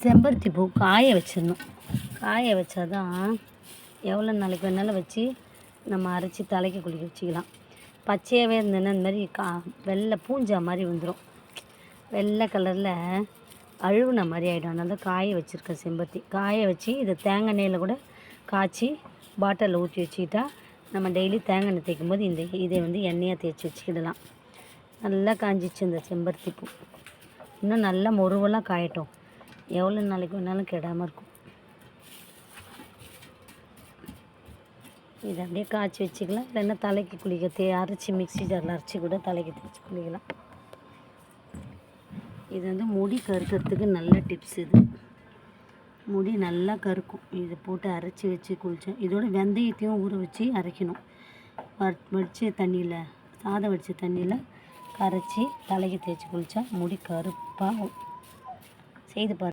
செம்பருத்தி பூ காய வச்சிடணும். காய வச்சா தான் எவ்வளோ நாளைக்கு வேணாலும் வச்சு நம்ம அரைச்சி தலைக்கு குளிக்க வச்சுக்கலாம். பச்சையாகவே இருந்ததுன்னா இந்த மாதிரி வெள்ளை பூஞ்சா மாதிரி வந்துடும், வெள்ளை கலரில் அழுகுன மாதிரி ஆகிடும். அதனால தான் காய வச்சுருக்கேன் செம்பருத்தி. காய வச்சு இதை தேங்காய் எண்ணெயில் கூட காய்ச்சி பாட்டிலில் ஊற்றி வச்சுக்கிட்டா நம்ம டெய்லி தேங்காய் எண்ணெய் தேய்க்கும் போது இதை எண்ணெயாக தேய்ச்சி வச்சுக்கிடலாம். நல்லா காஞ்சிச்சு இந்த செம்பருத்தி பூ. இன்னும் நல்லா முருவலாக காயட்டும், எவ்வளோ நாளைக்கு வேணாலும் கெடாமல் இருக்கும். இதை அப்படியே காய்ச்சி வச்சுக்கலாம். இல்லைன்னா தலைக்கு குளிக்க அரைச்சி மிக்ஸி ஜாரில் அரைச்சி கூட தலைக்கு தேய்ச்சி குளிக்கலாம். இது முடி கருக்கிறதுக்கு நல்ல டிப்ஸ். இது முடி நல்லா கருக்கும். இதை போட்டு அரைச்சி வச்சு குளித்தோம். இதோட வெந்தயத்தையும் ஊற வச்சு அரைக்கணும். வடித்த தண்ணியில், சாதம் வடித்த தண்ணியில் கரைச்சி தலைக்கு தேய்ச்சி குளித்தா முடி கருப்பாகும். செய்து பாருங்கள்.